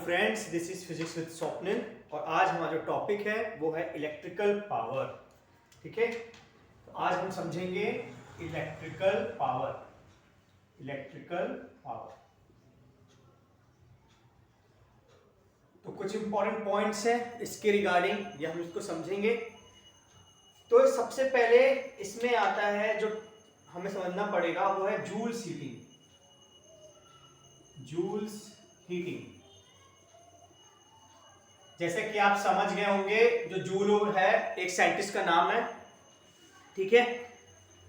Friends, this is physics with Swapnil और आज हमारा जो टॉपिक है वो है इलेक्ट्रिकल पावर। ठीक है, तो आज हम समझेंगे इलेक्ट्रिकल पावर। इलेक्ट्रिकल पावर तो कुछ इंपॉर्टेंट पॉइंट्स हैं इसके रिगार्डिंग, ये हम इसको समझेंगे। तो सबसे पहले इसमें आता है जो हमें समझना पड़ेगा वो है जूल्स हीटिंग। जूल्स हीटिंग जैसे कि आप समझ गए होंगे, जो जूल है एक साइंटिस्ट का नाम है। ठीक है,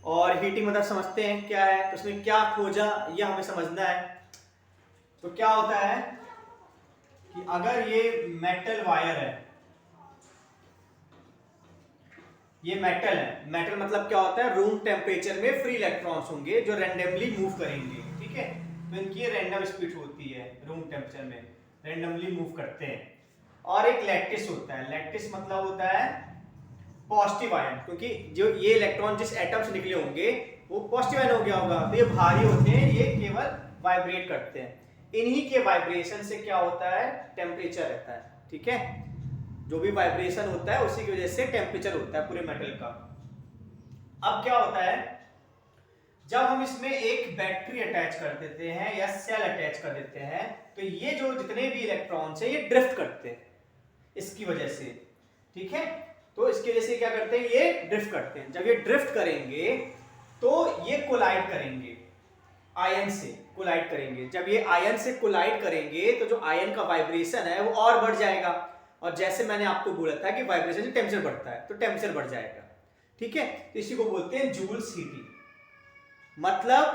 और हीटिंग मतलब समझते हैं क्या है, तो उसने क्या खोजा ये हमें समझना है। तो क्या होता है कि अगर ये मेटल वायर है, ये मेटल है, मेटल मतलब क्या होता है, रूम टेम्परेचर में फ्री इलेक्ट्रॉन्स होंगे जो रैंडमली मूव करेंगे। ठीक है, तो इनकी रैंडम स्पीड होती है, रूम टेम्परेचर में रैंडमली मूव करते हैं। और एक लैटिस होता है, लैटिस मतलब होता है पॉजिटिव आयन, क्योंकि जो ये इलेक्ट्रॉन जिस एटम से निकले होंगे वो पॉजिटिव आयन हो गया होगा, तो ये भारी होते हैं, ये केवल वाइब्रेट करते हैं। इन्हीं के वाइब्रेशन से क्या होता है, टेम्परेचर रहता है। ठीक है, जो भी वाइब्रेशन होता है उसी की वजह से टेम्परेचर होता है पूरे मेटल का। अब क्या होता है, जब हम इसमें एक बैटरी अटैच कर देते हैं या सेल अटैच कर देते हैं, तो ये जो जितने भी इलेक्ट्रॉन्स हैं ये ड्रिफ्ट करते हैं इसकी वजह से। ठीक है, तो इसकी वजह से क्या करते हैं, ये ड्रिफ्ट करते हैं। जब ये ड्रिफ्ट करेंगे तो ये कोलाइड करेंगे, आयन से कोलाइड करेंगे। जब ये आयन से कोलाइड करेंगे तो जो आयन का वाइब्रेशन है वो और बढ़ जाएगा, और जैसे मैंने आपको बोला था कि वाइब्रेशन से टेम्परेचर बढ़ता है तो टेम्परेचर बढ़ जाएगा। ठीक है, तो इसी को बोलते हैं जूल्स हीटिंग। मतलब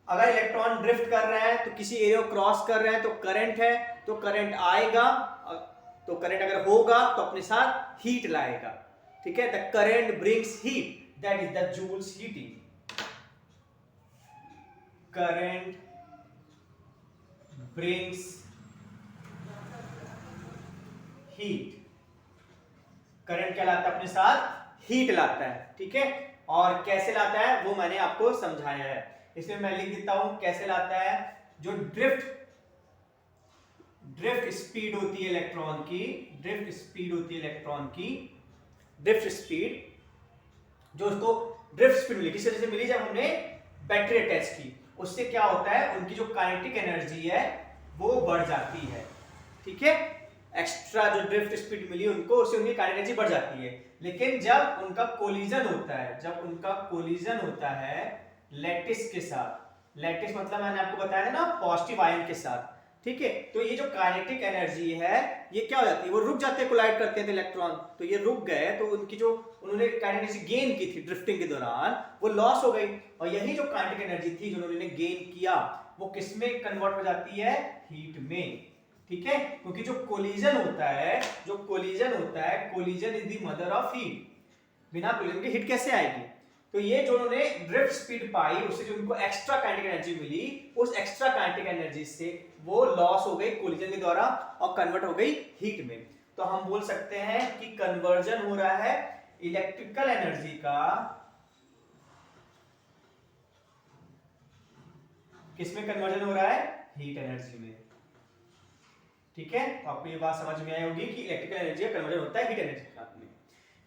अगर इलेक्ट्रॉन ड्रिफ्ट कर रहे हैं तो किसी एरिया को क्रॉस कर रहे हैं तो करंट है, तो करंट आएगा, तो करंट अगर होगा तो अपने साथ हीट लाएगा। ठीक है, the current brings heat, that is the Joule's heating. Current brings heat, current क्या लाता है, अपने साथ हीट लाता है। ठीक है, और कैसे लाता है वो मैंने आपको समझाया है, इसमें मैं लिख देता हूं कैसे लाता है। जो ड्रिफ्ट स्पीड होती है इलेक्ट्रॉन की, ड्रिफ्ट स्पीड होती है इलेक्ट्रॉन की, ड्रिफ्ट स्पीड, जो उसको ड्रिफ्ट स्पीड मिली किस वजह से मिली, जब हमने बैटरी अटैच की, उससे क्या होता है, उनकी जो काइनेटिक एनर्जी है वो बढ़ जाती है। ठीक है, एक्स्ट्रा जो ड्रिफ्ट स्पीड मिली उनको, उससे उनकी काइनेटिक एनर्जी बढ़ जाती है। लेकिन जब उनका कोलिजन होता है, जब उनका कोलिजन होता है लैटिस के साथ, लैटिस मतलब मैंने आपको बताया था ना, पॉजिटिव आयन के साथ। ठीक है, तो ये जो काइनेटिक एनर्जी है ये क्या हो जाती है, वो रुक जाते हैं, कोलाइड करते हैं इलेक्ट्रॉन, तो ये रुक गए, तो उनकी जो उन्होंने काइनेटिक एनर्जी गेन की थी ड्रिफ्टिंग के दौरान वो लॉस हो गई, और यही जो काइनेटिक एनर्जी थी जो उन्होंने गेन किया वो किसमें कन्वर्ट हो जाती है, हीट में। ठीक है, क्योंकि जो कोलिजन होता है, जो कोलिजन होता है, collision is the mother of heat, बिना कोलिजन के हीट कैसे आएगी। तो ये जो उन्होंने ड्रिफ्ट स्पीड पाई, उससे जो उनको एक्स्ट्रा काइनेटिक एनर्जी मिली, उस एक्स्ट्रा काइनेटिक एनर्जी से वो लॉस हो गई कोलिजन के द्वारा और कन्वर्ट हो गई हीट में। तो हम बोल सकते हैं कि कन्वर्जन हो रहा है इलेक्ट्रिकल एनर्जी का, किसमें कन्वर्जन हो रहा है, हीट एनर्जी में। ठीक है, तो आपको ये बात समझ में आई होगी कि इलेक्ट्रिकल एनर्जी का कन्वर्जन होता है हीट एनर्जी के साथ में,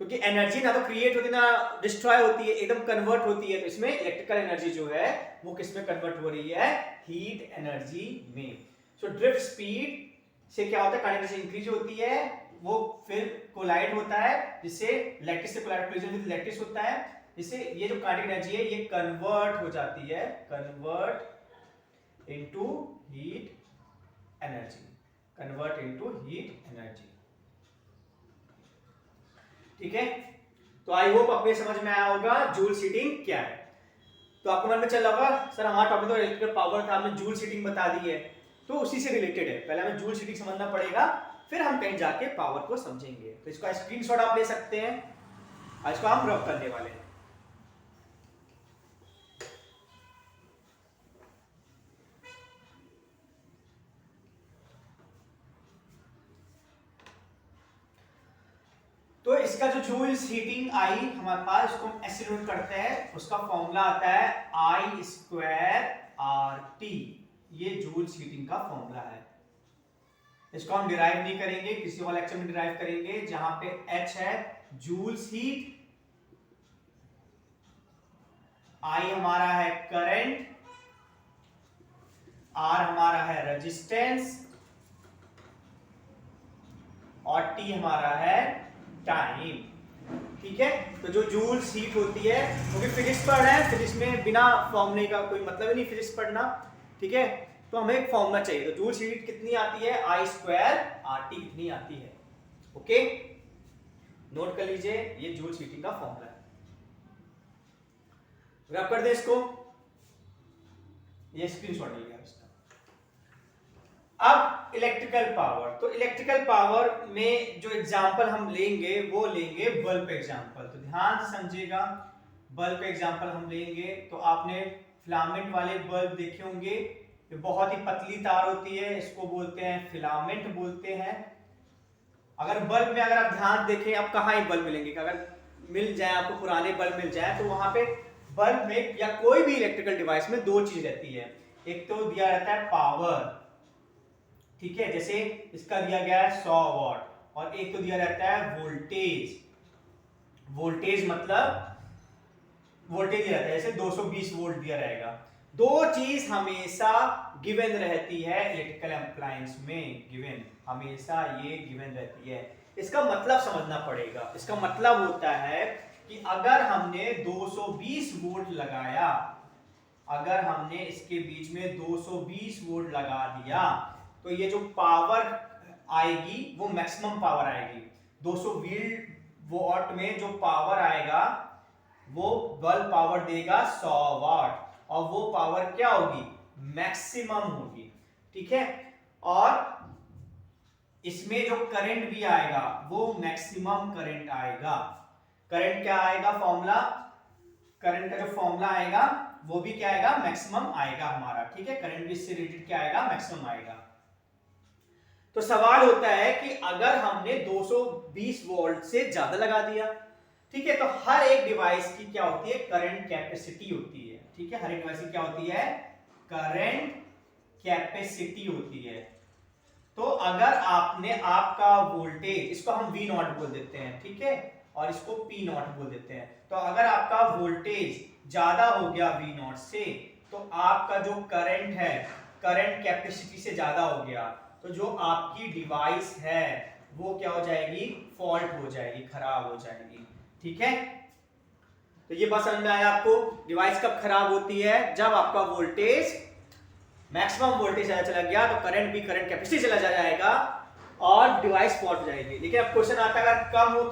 क्योंकि एनर्जी ना तो क्रिएट होती ना डिस्ट्रॉय होती है, एकदम कन्वर्ट होती है। तो इसमें इलेक्ट्रिकल एनर्जी जो है वो किसमें कन्वर्ट हो रही है, हीट एनर्जी में। सो ड्रिफ्ट स्पीड से क्या होता है, काइनेटिक एनर्जी इंक्रीज होती है, वो फिर कोलाइड होता है, जिससे लैटिस से कोलाइड, कोलिजन विद लैटिस होता है, जिससे ये जो काइनेटिक एनर्जी है ये कन्वर्ट हो जाती है, convert into heat energy, convert into heat energy. ठीक है, तो आई होप आपको समझ में आया होगा जूल्स हीटिंग क्या है। तो आपको मन में चल रहा होगा सर हमारा टॉपिक तो इलेक्ट्रिकल पावर था, हमने जूल्स हीटिंग बता दी है, तो उसी से रिलेटेड है। पहले हमें जूल्स हीटिंग समझना पड़ेगा, फिर हम कहीं जाके पावर को समझेंगे। तो इसका स्क्रीनशॉट आप ले सकते हैं, आज को हम रब करने वाले हैं। तो इसका जो जूल्स हीटिंग आई हमारे पास, उसको हम ऐसे नोट करते हैं, उसका फॉर्मूला आता है I स्क्वायर RT, ये जूल्स हीटिंग का फॉर्मूला है। इसको हम डिराइव नहीं करेंगे, किसी और लेक्चर में डिराइव करेंगे। जहां पे H है जूल्स हीट, I हमारा है करंट, R हमारा है रेजिस्टेंस और T हमारा है टाइम। ठीक है, तो जो जूल्स हीट होती है, क्योंकि फिजिक्स पढ़ रहे हैं, फिजिक्स में बिना फॉर्मूले का कोई मतलब ही नहीं फिजिक्स पढ़ना। ठीक है, तो हमें एक फॉर्मूला चाहिए। तो जूल्स हीट कितनी आती है, I स्क्वायर RT कितनी आती है। ओके, नोट कर लीजिए, ये जूल्स हीटिंग का फॉर्मूला है। रब कर दे इसको, ये स्क्रीनशॉट ले लिया इसका। अब इलेक्ट्रिकल पावर, तो इलेक्ट्रिकल पावर में जो एग्जांपल हम लेंगे वो लेंगे बल्ब एग्जांपल। तो ध्यान से समझिएगा, बल्ब एग्जांपल हम लेंगे। तो आपने फिलामेंट वाले बल्ब देखे होंगे, ये बहुत ही पतली तार होती है, इसको बोलते हैं फिलामेंट बोलते हैं। अगर बल्ब में अगर आप ध्यान देखें, आप कहाँ ही बल्ब मिलेंगे, अगर मिल जाए आपको पुराने बल्ब मिल जाए, तो वहां पे बल्ब में या कोई भी इलेक्ट्रिकल डिवाइस में दो चीज रहती है। एक तो दिया रहता है पावर, ठीक है, जैसे इसका दिया गया है 100 वॉट, और एक तो दिया रहता है वोल्टेज। वोल्टेज मतलब वोल्टेज दिया रहता है, जैसे 220 वोल्ट दिया रहेगा। दो चीज हमेशा गिवन रहती है इलेक्ट्रिकल अप्लायंस में, गिवन हमेशा ये गिवन रहती है। इसका मतलब समझना पड़ेगा। इसका मतलब होता है कि अगर हमने 220 वोल्ट लगाया, अगर हमने इसके बीच में 220 वोल्ट लगा दिया, तो ये जो पावर आएगी वो मैक्सिमम पावर आएगी। 220 वॉट में जो पावर आएगा वो बल्ब पावर देगा 100 वाट, और वो पावर क्या होगी, मैक्सिमम होगी। ठीक है, और इसमें जो करंट भी आएगा वो मैक्सिमम करंट आएगा। करंट क्या आएगा, फॉर्मूला, करंट का जो फॉर्मूला आएगा वो भी क्या आएगा, मैक्सिमम आएगा हमारा। ठीक है, करंट भी इससे रिलेटेड क्या आएगा, मैक्सिमम आएगा। तो सवाल होता है कि अगर हमने 220 वोल्ट से ज्यादा लगा दिया, ठीक है, तो हर एक डिवाइस की क्या होती है, करंट कैपेसिटी होती है। ठीक है, हर एक डिवाइस की क्या होती है, करंट कैपेसिटी होती है। तो अगर आपने आपका वोल्टेज, इसको हम V नॉट बोल देते हैं, ठीक है, और इसको P नॉट बोल देते हैं। तो अगर आपका वोल्टेज ज्यादा हो गया V नॉट से, तो आपका जो करंट है, करंट कैपेसिटी से ज्यादा हो गया, तो जो आपकी डिवाइस है वो क्या हो जाएगी, फॉल्ट हो जाएगी, खराब हो जाएगी। ठीक है, तो ये बात समझ में आया आपको। डिवाइस कब खराब होती है, जब आपका वोल्टेज मैक्सिमम वोल्टेज चला गया, तो करंट भी करंट कैपेसिटी चला जाएगा और डिवाइस फॉल्ट हो जाएगी। लेकिन अब क्वेश्चन आता है अगर कम हो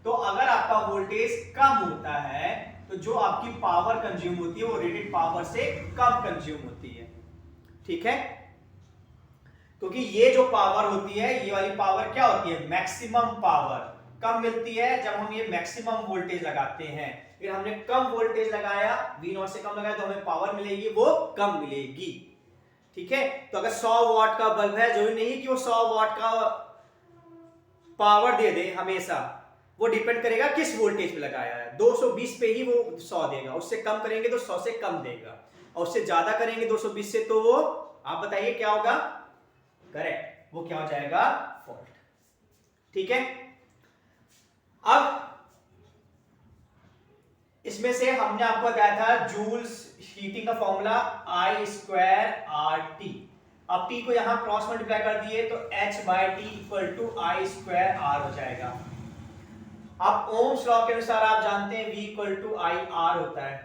तो अगर आपका वोल्टेज कम होता है, तो जो आपकी पावर कंज्यूम होती है वो रेटेड पावर से कम कंज्यूम होती है। ठीक है, क्योंकि ये जो पावर होती है, ये वाली पावर क्या होती है, मैक्सिमम पावर। कम मिलती है जब हम ये मैक्सिमम वोल्टेज लगाते हैं। फिर हमने कम वोल्टेज लगाया, V नॉट से कम लगाया, तो हमें पावर मिलेगी वो कम मिलेगी। ठीक है, तो अगर 100 वॉट का बल्ब है, जरूरी नहीं कि वो 100 वॉट का पावर दे दे हमेशा, वो डिपेंड करेगा किस वोल्टेज पे लगाया है। 220 पे ही वो 100 देगा, उससे कम करेंगे तो 100 से कम देगा, और उससे ज्यादा करेंगे 220 से, तो वो आप बताइए क्या होगा, करेक्ट, वो क्या हो जाएगा, फॉल्ट। ठीक है, अब इसमें से हमने आपको बताया था जूल्स हीटिंग का फॉर्मूला I स्क्वायर RT। अब T को यहां क्रॉस मल्टीप्लाई कर दिए तो H/T equal to I square R हो जाएगा। अब ओम्स लॉ के अनुसार आप जानते हैं V इक्वल टू IR होता है,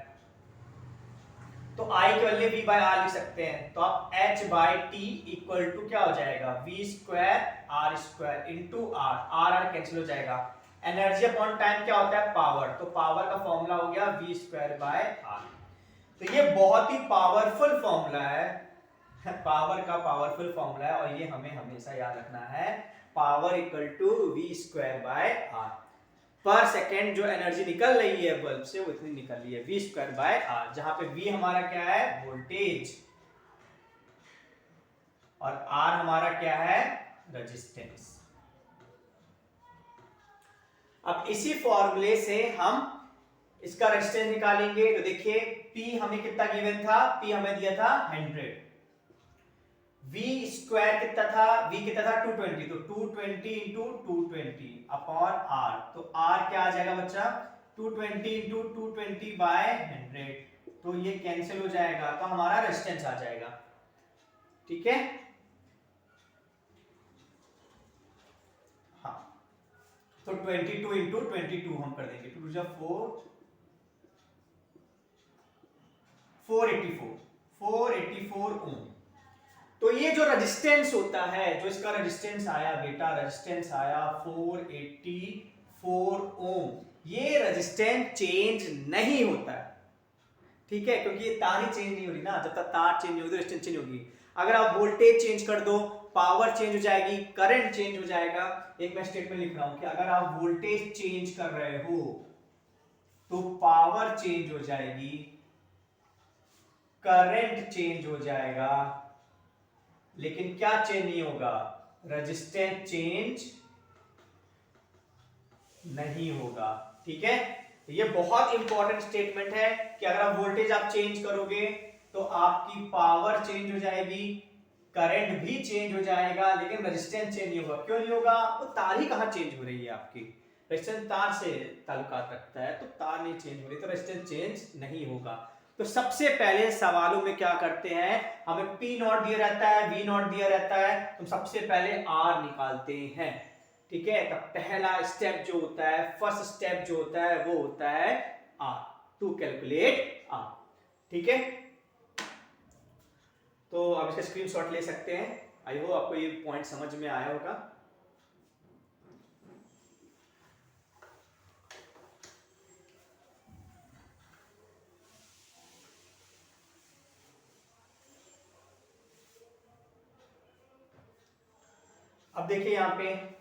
तो I के बदले V बाय R लिख सकते हैं। तो आप H/T इक्वल टू क्या हो जाएगा, V square R square into R, R cancel हो जाएगा। एनर्जी अपॉन टाइम क्या होता है, पावर, तो पावर का फॉर्मूला हो गया V स्क्वायर बाय R। तो ये बहुत ही पावरफुल फॉर्मूला है, पावर का पावरफुल फॉर्मूला है, और ये हमें हमेशा याद रखना है, power equal to V square by R। पर सेकेंड जो एनर्जी निकल रही है बल्ब से, वो इतनी निकल रही है V स्क्वायर बाय R, जहां पे V हमारा क्या है, वोल्टेज, और R हमारा क्या है, रेजिस्टेंस। अब इसी फॉर्मूले से हम इसका रेजिस्टेंस निकालेंगे। तो देखिए P हमें कितना गिवन था, P हमें दिया था 100, V स्क्वायर कितना था, V कितना था 220, तो 220 इंटू 220 अपॉन R, तो R क्या आ जाएगा बच्चा 220 इंटू 220 बाय 100, तो ये कैंसिल हो जाएगा, तो हमारा रेजिस्टेंस आ जाएगा। ठीक है, हाँ, तो 22 इंटू 22 हम कर देंगे, 2 जा 484 ओम। तो ये जो रेजिस्टेंस होता है, जो इसका रेजिस्टेंस आया बेटा, रेजिस्टेंस आया 484 ओम, ये रेजिस्टेंस चेंज नहीं होता है। ठीक है, क्योंकि ये तार ही चेंज नहीं हो रही ना, जब तक तार चेंज नहीं होगी तो रेजिस्टेंस चेंज होगी। अगर आप वोल्टेज चेंज कर दो, पावर चेंज हो जाएगी, करंट चेंज हो जाएगा। एक मैं स्टेटमेंट लिख रहा हूं कि अगर आप वोल्टेज चेंज कर रहे हो तो पावर चेंज हो जाएगी, करंट चेंज हो जाएगा, लेकिन क्या चेंज नहीं होगा, रेजिस्टेंस चेंज नहीं होगा। ठीक है, ये बहुत इंपॉर्टेंट स्टेटमेंट है कि अगर आप वोल्टेज आप चेंज करोगे तो आपकी पावर चेंज हो जाएगी, करंट भी चेंज हो जाएगा, लेकिन रेजिस्टेंस चेंज नहीं होगा। क्यों नहीं होगा, वो तार ही कहां चेंज हो रही है, आपकी रेजिस्टेंस तार से ताल्लुकात रखता है, तो तार नहीं चेंज हो रही तो रेजिस्टेंस चेंज नहीं होगा। तो सबसे पहले सवालों में क्या करते हैं, हमें P नॉट दिया रहता है, V नॉट दिया रहता है, तो सबसे पहले R निकालते हैं। ठीक है, तो पहला स्टेप जो होता है, फर्स्ट स्टेप जो होता है वो होता है R, टू कैलकुलेट R। ठीक है, तो आप इसका स्क्रीनशॉट ले सकते हैं। आई होप आपको ये पॉइंट समझ में आया होगा। अब देखिए यहां पे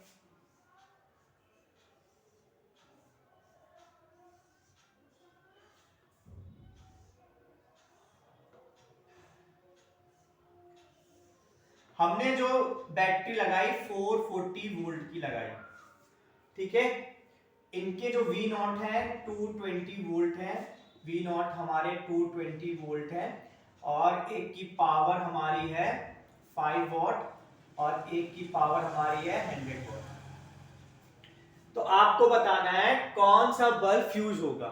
हमने जो बैटरी लगाई 440 वोल्ट की लगाई। ठीक है, इनके जो V नॉट है 220 वोल्ट है, V नॉट हमारे 220 वोल्ट है, और एक की पावर हमारी है 5 वॉट और एक की पावर हमारी है 100 वॉट। तो आपको बताना है कौन सा बल्ब फ्यूज होगा,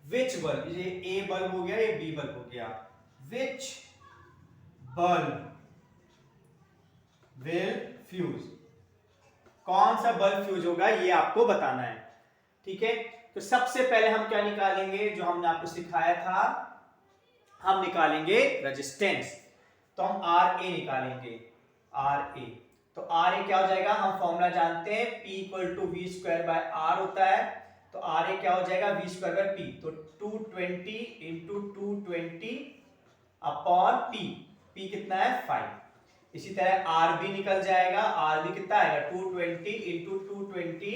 विच बल्ब, ये A बल्ब हो गया, ये B बल्ब हो गया, विच बल्ब विल फ्यूज, कौन सा बल्ब फ्यूज होगा ये आपको बताना है। ठीक है, तो सबसे पहले हम क्या निकालेंगे, जो हमने आपको सिखाया था, हम निकालेंगे रेजिस्टेंस। तो हम RA निकालेंगे, RA। तो RA क्या हो जाएगा, हम फॉर्मूला जानते हैं, P equal to V square by R होता है, तो RA क्या हो जाएगा, V स्क्वायर बाय P, तो 220 इंटू 220 अपॉन P कितना है 5। इसी तरह RB निकल जाएगा, RB कितना आएगा 220 इंटू 220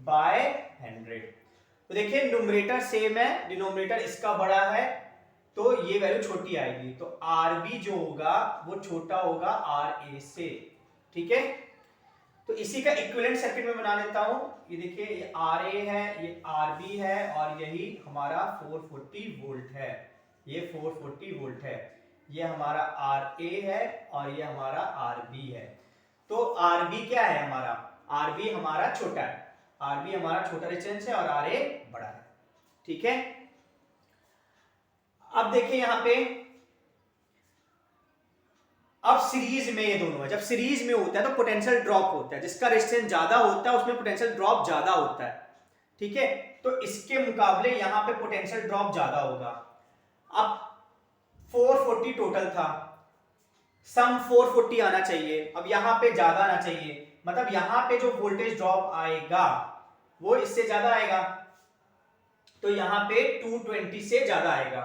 बाय 100। तो देखिए न्यूमरेटर सेम है, डिनोमिनेटर इसका बड़ा है, तो ये वैल्यू छोटी आएगी, तो RB जो होगा वो छोटा होगा RA से। ठीक है, तो इसी का इक्विवेलेंट सर्किट में बना देता हूं। ये देखिए, ये RA है, ये RB है, और यही हमारा 440 वोल्ट है, ये 440 वोल्ट है, ये हमारा RA है और ये हमारा RB है। तो RB क्या है हमारा, RB हमारा छोटा है, RB हमारा छोटा रेजिस्टेंस है और RA बड़ा है। ठीक है, अब देखिए यहां पे, अब सीरीज में ये दोनों है, जब सीरीज में होता है तो पोटेंशियल ड्रॉप होता है, जिसका रेजिस्टेंस ज्यादा होता है उसमें पोटेंशियल ड्रॉप ज्यादा होता है। ठीक है, तो इसके मुकाबले यहां पे पोटेंशियल ड्रॉप ज्यादा होगा। अब 440 टोटल था, सम 440 आना चाहिए, अब यहां पे ज्यादा आना चाहिए, मतलब यहां पे जो वोल्टेज ड्रॉप आएगा वो इससे ज्यादा आएगा, तो यहां पे 220 से ज्यादा आएगा,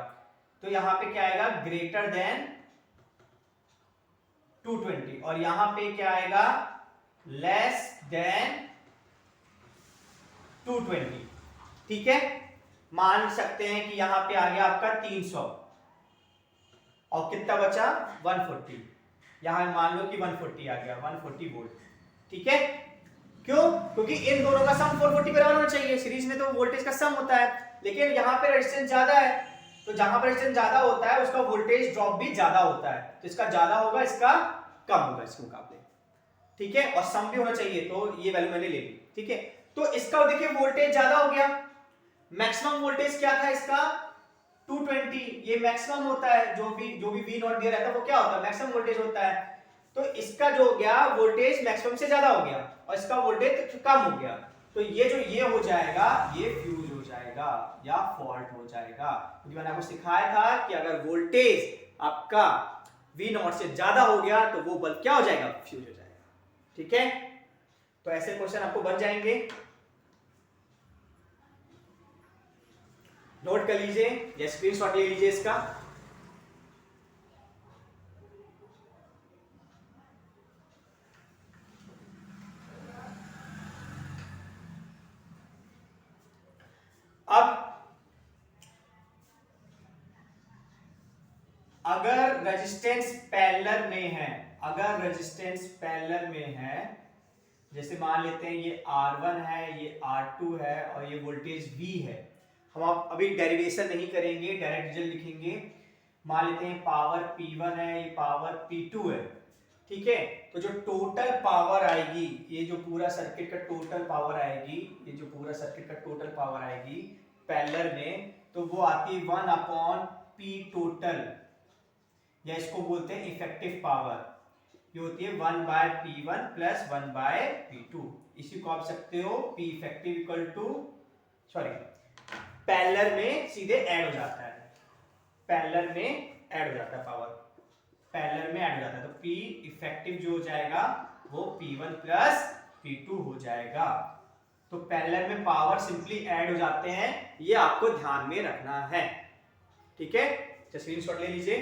तो यहां पे क्या आएगा, ग्रेटर देन 220, और यहां पे क्या आएगा, लेस देन 220। ठीक है, मान सकते हैं कि यहां पे आ गया आपका 300, और कितना बचा 140, यहां मान लो कि 140 आ गया, 140 वोल्ट। ठीक है, क्यों, क्योंकि इन दोनों का सम 440 बराबर होना चाहिए, सीरीज में तो वोल्टेज का सम होता है, लेकिन यहां पे रेजिस्टेंस ज्यादा है तो जहां पर रेजिस्टेंस ज्यादा होता है उसका वोल्टेज ड्रॉप भी ज्यादा होता है, तो इसका ज्यादा होगा, इसका कम होगा इसके मुकाबले, ठीक है। और सम भी होना चाहिए, तो ये वैल्यू मैंने ले ली, ठीक है। तो इसका देखिए वोल्टेज ज्यादा हो गया, मैक्सिमम वोल्टेज क्या था इसका 220, ये मैक्सिमम होता है, जो भी वी नॉट दिया रहता है वो क्या होता है, मैक्सिमम वोल्टेज होता है। तो इसका जो हो गया वोल्टेज मैक्सिमम से ज्यादा हो गया और इसका वोल्टेज कम हो गया, तो ये जो ये हो जाएगा ये फ्यूज हो जाएगा या फॉल्ट हो जाएगा, क्योंकि मैंने आपको सिखाया था कि अगर वोल्टेज आपका वी नॉट से ज्यादा हो गया तो वो बल्ब क्या हो जाएगा, फ्यूज हो जाएगा, ठीक है। तो ऐसे क्वेश्चन आपको बन जाएंगे, नोट कर लीजिए या स्क्रीनशॉट ले लीजिए इसका। अब अगर रेजिस्टेंस पैरेलल में है, अगर रेजिस्टेंस पैरेलल में है, जैसे मान लेते हैं ये R1 है, ये R2 है और ये वोल्टेज V है, हम आप अभी डेरिवेशन नहीं करेंगे, डायरेक्ट रिजल्ट लिखेंगे। मान लेते हैं पावर P1 है, ये पावर P2 है, ठीक है। तो जो टोटल पावर आएगी, ये जो पूरा सर्किट का टोटल पावर आएगी, ये जो पूरा सर्किट का टोटल पावर आएगी पैरेलल में, तो वो आती है 1/P टोटल, या इसको बोलते हैं इफेक्टिव पावर, ये होती है 1/P1 प्लस 1/P2। इसी को आप सकते हो P effective equal to, sorry parallel में सीधे ऐड हो जाता है, पैरेलल में ऐड हो जाता है पावर, पैरेलल में ऐड हो जाता है, तो P इफेक्टिव जो हो जाएगा वो P1 प्लस P2 हो जाएगा। तो पैरेलल में पावर सिंपली ऐड हो जाते हैं, ये आपको ध्यान में रखना है, ठीक है। तो स्क्रीनशॉट ले लीजिए।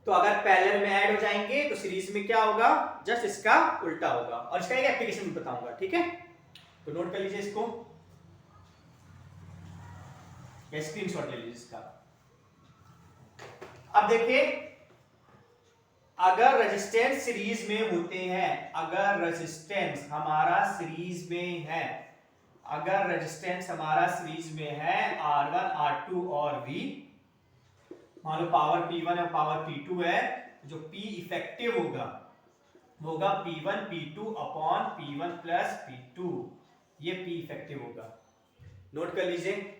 तो अगर पैरेलल में ऐड हो जाएंगे तो सीरीज में क्या होगा, जस्ट इसका उल्टा होगा, और इसका एक एप्लीकेशन बताऊंगा, ठीक है। तो नोट कर लीजिए इसको या स्क्रीनशॉट ले लीजिए इसका। अब देखिए अगर रेजिस्टेंस सीरीज में होते हैं, अगर रेजिस्टेंस हमारा सीरीज में है, अगर रेजिस्टेंस हमारा सीरीज में है R1 R2 और V, मान लो पावर P1 और पावर P2 है, जो P इफेक्टिव होगा वो होगा P1 P2 upon P1 plus P2, ये P इफेक्टिव होगा, नोट कर लीजिए,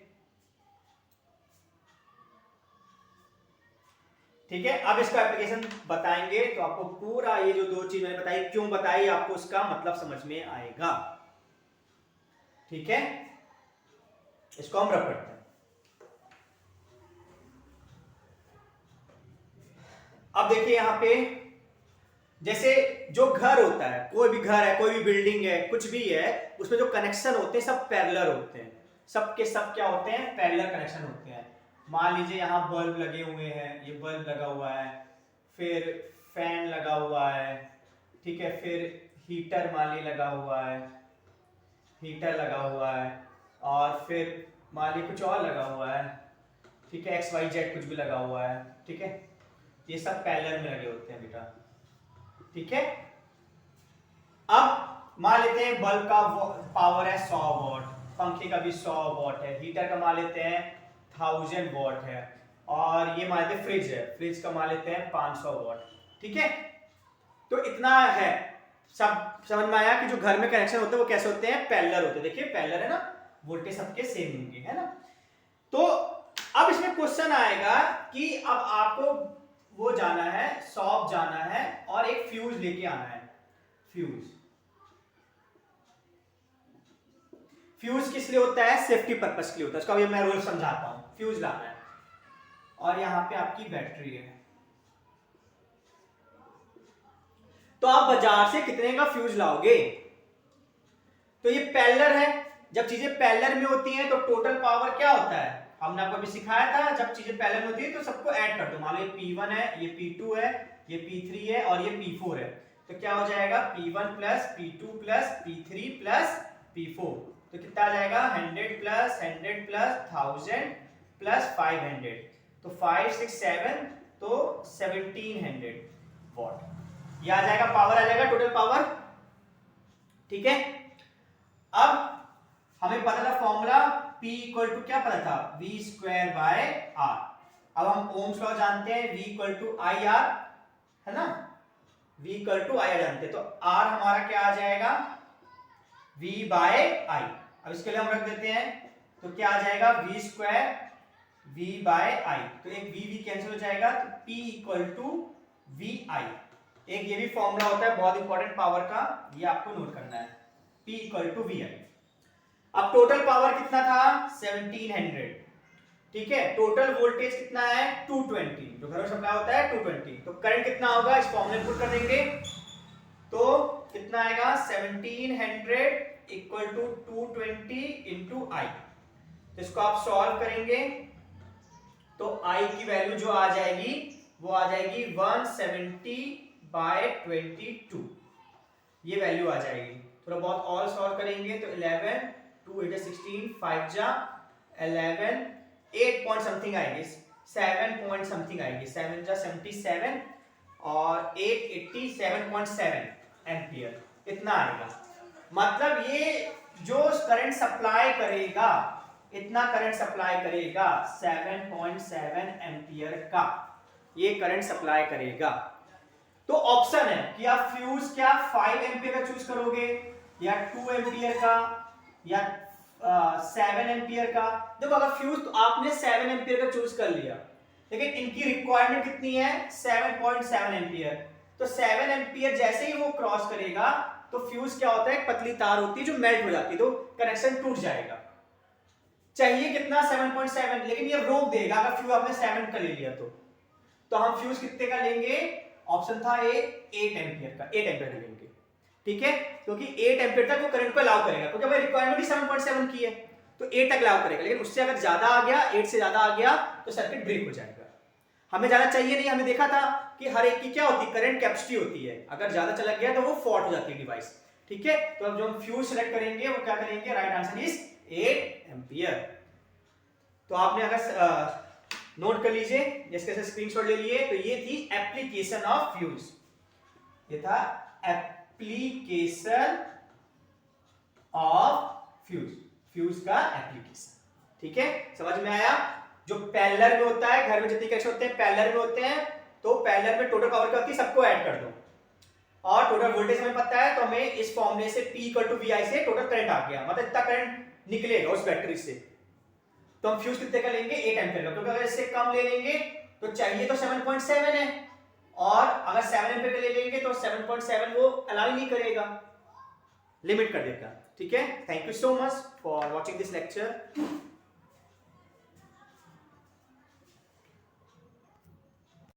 ठीक है। अब इसका एप्लीकेशन बताएंगे तो आपको पूरा ये जो दो चीज मैंने बताई क्यों बताई, आपको इसका मतलब समझ में आएगा, ठीक है। इसको हम रख करते हैं। अब देखिए यहां पे जैसे जो घर होता है, कोई भी घर है, कोई भी बिल्डिंग है, कुछ भी है, उसमें जो कनेक्शन होते हैं सब पैरेलल होते हैं, सबके सब क्या होते हैं, पैरेलल कनेक्शन होते हैं। मान लीजिए यहाँ बल्ब लगे हुए हैं, ये बल्ब लगा हुआ है, फिर फैन लगा हुआ है, ठीक है, फिर हीटर मान ली लगा हुआ है, हीटर लगा हुआ है, और फिर मान ली कुछ और लगा हुआ है, ठीक है, XYZ कुछ भी लगा हुआ है, ठीक है, ये सब पैरेलल में लगे होते हैं बेटा, ठीक है। अब मान लेते हैं बल्ब का पावर है 100 वॉट, पंखे का भी 100 वॉट है, हीटर का मान लेते हैं 1000 वॉट है, और ये मान लेते हैं फ्रिज है, फ्रिज का मान लेते हैं 500 वॉट, ठीक है। तो इतना है, सब समझ में आया कि जो घर में कनेक्शन होते हैं वो कैसे होते हैं, पैरेलल होते हैं। देखिए पैरेलल है ना, वोल्टेज सबके सेम होंगे, है ना। तो अब इसमें क्वेश्चन आएगा कि अब आपको वो जाना है, शॉप जाना है और एक फ्यूज लेके आना है। फ्यूज, फ्यूज किस लिए होता है, सेफ्टी पर्पस के लिए होता है, उसका भी मैं रोल समझाता हूं। फ्यूज लाना है और यहां पे आपकी बैटरी है, तो आप बाजार से कितने का फ्यूज लाओगे, तो ये पैरेलल है, जब चीजें पैरेलल में होती हैं तो टोटल पावर क्या होता है, हमने आपको अभी सिखाया था, जब चीजें पैरेलल में होती है तो सबको ऐड कर दो, मान लो ये P1 है, ये P2 है, ये P3 है और ये P4 है, तो क्या हो जाएगा P1 plus P2 plus P3 plus P4, तो कितना आ जाएगा 100 प्लस 100 प्लस 1000 प्लस 500, तो 5 6 7, तो 1700 वॉट, ये आ जाएगा, पावर आ जाएगा टोटल पावर, ठीक है। अब हमें पता था फॉर्मूला P इक्वल टू क्या पता था, V स्क्वायर बाय R। अब हम ओम्स लॉ जानते हैं, V equal to I R, है ना, V equal to I R जानते हैं, तो R हमारा क्या आ जाएगा, V बाय I। अब इसके लिए हम रख देते हैं, तो क्या आ जाएगा, V square V by I, तो एक V कैंसिल हो जाएगा, तो P इक्वल टू VI। एक ये भी फॉर्मूला होता है बहुत इंपॉर्टेंट पावर का, ये आपको नोट करना है, P इक्वल टू VI। अब टोटल पावर कितना था, 1700, ठीक है। टोटल वोल्टेज कितना है, 220, जो घर में सप्लाई होता है 220। तो करंट कितना होगा, इस फॉर्मूले पुट कर देंगे, तो कितना आएगा, 1700 इक्वल टू 220 इंटू आई। तो इसको आप सॉल्व करेंगे तो आई की वैल्यू जो आ जाएगी वो आ जाएगी 170/22, ये वैल्यू आ जाएगी। थोड़ा बहुत और सॉल्व करेंगे तो 11 2 8 16 5 जा 11 8 पॉइंट समथिंग आएगी, 7 पॉइंट समथिंग आएगी, 7 जा 77 और 8 87.7 एम्पियर, इतना आएगा। मतलब ये जो करंट सप्लाई करेगा, इतना करंट सप्लाई करेगा 7.7 एम्पियर का, ये करंट सप्लाई करेगा। तो ऑप्शन है कि आप फ्यूज क्या 5 एम्पियर का चूज करोगे, या 2 एम्पियर का, या 7 एम्पियर का। देखो अगर फ्यूज तो आपने 7 एम्पियर का चूज कर लिया, लेकिन इनकी रिक्वायरमेंट कितनी है, 7.7 एम्पियर। तो 7 एम्पियर जैसे ही वो क्रॉस करेगा तो फ्यूज क्या होता है, पतली तार होती है जो मेल्ट हो जाती है, तो कनेक्शन टूट जाएगा। चाहिए कितना, 7.7, लेकिन ये रोक देगा अगर फ्यूज आपने 7 का ले लिया तो हम फ्यूज कितने का लेंगे, ऑप्शन था ए 8 एम्पियर का, 8 एम्पियर का लेंगे, ठीक है, क्योंकि 8 एम्पियर तक वो करंट को अलाउ करेगा, क्योंकि हमारी रिक्वायरमेंट ही 7.7 की है, तो 8 तक अलाउ करेगा। लेकिन उससे अगर ज्यादा आ गया, 8 से ज्यादा आ गया तो सर्किट ब्रेक हो जाएगा। हमें ज्यादा चाहिए नहीं, हमने देखा था कि हर एक की क्या होती है, करंट कैपेसिटी होती है, अगर ज्यादा चला गया तो वो फॉल्ट हो जाती है डिवाइस, ठीक है। तो अब जो हम फ्यूज सेलेक्ट करेंगे वो क्या करेंगे, राइट आंसर इज 8 एम्पियर। तो आपने अगर नोट कर लीजिए, जैसे स्क्रीनशॉट ले लिए, तो ये थी एप्लीकेशन ऑफ फ्यूज, ये था एप्लीकेशन ऑफ फ्यूज, फ्यूज का एप्लीकेशन, ठीक है, समझ में आया। जो पैरेलल में होता है, घर में जितने कनेक्शन होते हैं पैरेलल में होते हैं, तो पैरेलल में टोटल पावर क्या होती है, सबको ऐड कर दो, और टोटल वोल्टेज हमें पता है, तो हमें इस फॉर्मूले से P इक्वल टू VI से टोटल करंट आ गया, मतलब इतना करंट निकलेगा उस बैटरी से। तो हम फ्यूज कितने का लेंगे, 8 एम्पियर का, क्योंकि अगर इससे कम ले लेंगे तो चाहिए तो 7.7 है, और अगर 7 एम्पियर का ले लेंगे तो 7.7 वो अलाउ नहीं करेगा, लिमिट कर देगा, ठीक है। Thank you so much for watching this lecture.